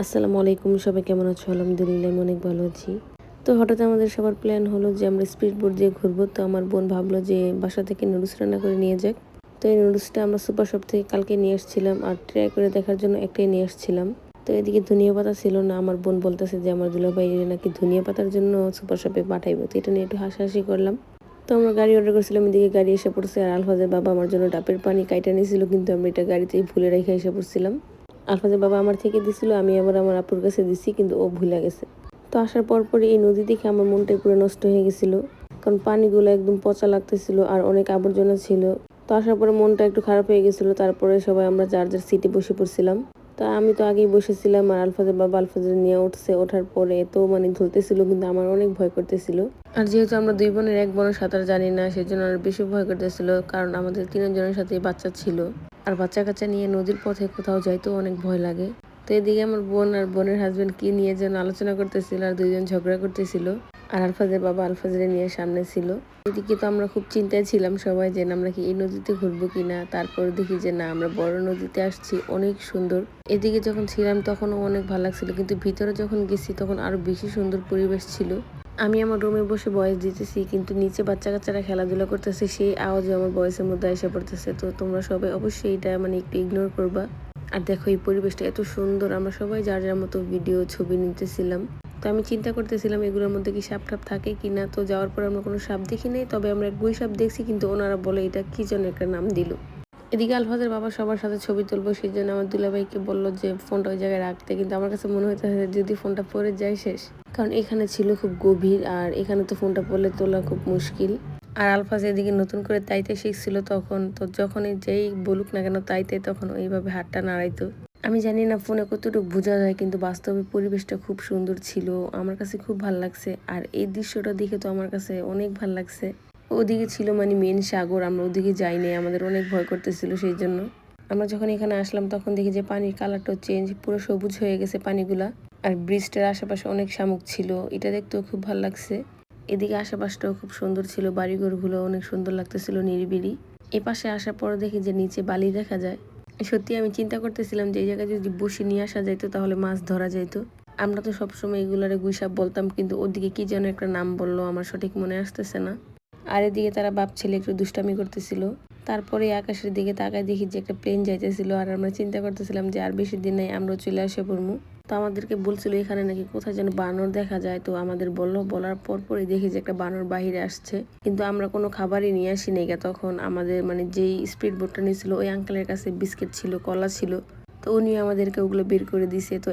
আসসালামু আলাইকুম, সবাই কেমন আছো? আলহামদুলিল্লাহ আমি অনেক ভালো আছি। তো হঠাৎ আমাদের সবার প্ল্যান হলো যে আমরা স্পিড বোট দিয়ে ঘুরবো। তো আমার বোন ভাবলো যে বাসা থেকে নুডলস রান্না করে নিয়ে যাক। তো এই নুডলসটা আমরা সুপার শপ থেকে কালকে নিয়ে আসছিলাম আর ট্রাই করে দেখার জন্য একটাই নিয়ে আসছিলাম। তো এদিকে ধনিয়া পাতা ছিল না। আমার বোন বলতেছে যে আমার দুলাভাই নাকি ধনিয়া পাতার জন্য সুপার শপে পাঠাইবো। তো এটা নিয়ে একটু হাসাহাসি করলাম। তো আমরা গাড়ি অর্ডার করছিলাম, এদিকে গাড়ি এসে পড়ছে আর আলফাজের বাবা আমার জন্য ডাবের পানি কাইটা নিয়েছিল, কিন্তু আমরা এটা গাড়িতেই ভুলে রেখে এসে পড়ছিলাম। আলফাজের বাবা আমার থেকে দিছিল, আমি আবার আমার আপুর কাছে দিছি, কিন্তু ও ভুলে গেছে। তো আসার পরই এই নদী দেখে আমার মনটাই পুরো নষ্ট হয়ে গেছিল, কারণ পানিগুলো একদম পচা লাগতেছিল আর অনেক আবর্জনা ছিল। তো আসার পরে মনটা একটু খারাপ হয়ে গেছিল। তারপরে সবাই আমরা যার যার সিটে বসে পড়ছিলাম। তা আমি তো আগেই বসেছিলাম আর আলফাজের বাবা আলফাজের নিয়ে উঠছে। ওঠার পরে এত ধুলতেছিল, কিন্তু আমার অনেক ভয় করতেছিল। আর যেহেতু আমরা দুই বোনের এক বোনের সাঁতার জানি না, সেজন্য আর বেশি ভয় করতেছিল, কারণ আমাদের তিনজনের সাথে বাচ্চা ছিল। আর বাচ্চা কাচ্চা নিয়ে নদীর পথে কোথাও যাইতেও অনেক ভয় লাগে। তো এদিকে আমার বোন আর বোনের হাজবেন্ড কি নিয়ে যেন আলোচনা করতেছিল আর দুইজন ঝগড়া করতেছিল। আর আলফাজের বাবা আলফাজের নিয়ে সামনে ছিল। এদিকে তো আমরা খুব চিন্তায় ছিলাম সবাই যে আমরা কি এই নদীতে ঘুরবো কিনা। তারপর দেখি যে না, আমরা বড় নদীতে আসছি, অনেক সুন্দর। এদিকে যখন ছিলাম তখনও অনেক ভালো লাগছিল, কিন্তু ভিতরে যখন গেছি তখন আরো বেশি সুন্দর পরিবেশ ছিল। আমি আমার রুমে বসে ভয়েস দিতেছি, কিন্তু নিচে বাচ্চা কাচ্চারা খেলাধুলা করতেছে, সেই আওয়াজে আমার ভয়েসের মধ্যে এসে পড়তেছে। তো তোমরা সবাই অবশ্যই এটা একটু ইগনোর করবা। আর দেখো এই পরিবেশটা এত সুন্দর, আমরা সবাই যার যার মতো ভিডিও ছবি নিতেছিলাম। তো আমি চিন্তা করতেছিলাম এগুলোর মধ্যে কি সাপ টাপ থাকে কিনা। তো যাওয়ার পর আমরা কোনো সাপ দেখি নাই, তবে আমরা গুই সাপ দেখছি, কিন্তু ওনারা বলে এটা কি যেন একটা নাম দিল। এদিকে আলফাজের বাবা সবার সাথে ছবি তুলবো, সেই জন্য আমার দুলাভাইকে বললো যে ফোনটা ওই জায়গায় রাখতে, কিন্তু আমার কাছে মনে হইতেছে যদি ফোনটা পড়ে যায় শেষ, কারণ এখানে ছিল খুব গভীর আর এখানে তো ফোনটা পড়লে তোলা খুব মুশকিল। আর আলফাজ এদিকে নতুন করে তাইতে শিখছিল তখন, তো যখনই যেই বলুক না কেন তাইতে, তখন ওইভাবে হাতটা নাড়াইতো। আমি জানি না ফোনে কতটুকু বোঝা যায়, কিন্তু বাস্তবে পরিবেশটা খুব সুন্দর ছিল, আমার কাছে খুব ভালো লাগছে। আর এই দৃশ্যটা দেখে তো আমার কাছে অনেক ভালো লাগছে। ওদিকে ছিল মেন সাগর, আমরা ওদিকে যাই নাই, আমাদের অনেক ভয় করতেছিল। সেই জন্য আমরা যখন এখানে আসলাম তখন দেখি যে পানির কালারটাও চেঞ্জ, পুরো সবুজ হয়ে গেছে পানিগুলা। আর ব্রিজটার আশেপাশে অনেক শামুক ছিল, এটা দেখতেও খুব ভালো লাগছে। এদিকে আশেপাশটাও খুব সুন্দর ছিল, বাড়িঘরগুলো অনেক সুন্দর লাগতেছিল, নিরিবিলি। এ পাশে আসার পর দেখি যে নিচে বালি দেখা যায়। সত্যি আমি চিন্তা করতেছিলাম যে এই জায়গায় যদি বসি নিয়ে আসা যাইতো তাহলে মাছ ধরা যাইতো। আমরা তো সবসময় এগুলারে গুইসাপ বলতাম, কিন্তু ওদিকে কি যেন একটা নাম বললো, আমার সঠিক মনে আসতেছে না। আর এদিকে তারা বাপ ছেলে একটু দুষ্টামি করতেছিল। তারপরে আকাশের দিকে তাকায় দেখি যে একটা প্লেন যাইতেছিল, আর আমরা চিন্তা করতেছিলাম যে আর বেশি দিন নাই আমরা চলে আসে পড়বো। তো আমাদেরকে বলছিল এখানে নাকি কোথায় যেন বানর দেখা যায়। তো আমাদের বলার পরই দেখি যে একটা বানর বাহিরে আসছে, কিন্তু আমরা কোনো খাবারই নিয়ে আসি নাই। তখন আমাদের যেই স্পিড বোটটা নিয়েছিল ওই আঙ্কেলের কাছে বিস্কিট ছিল, কলা ছিল, তো উনি আমাদেরকে ওগুলো বের করে দিছে। তো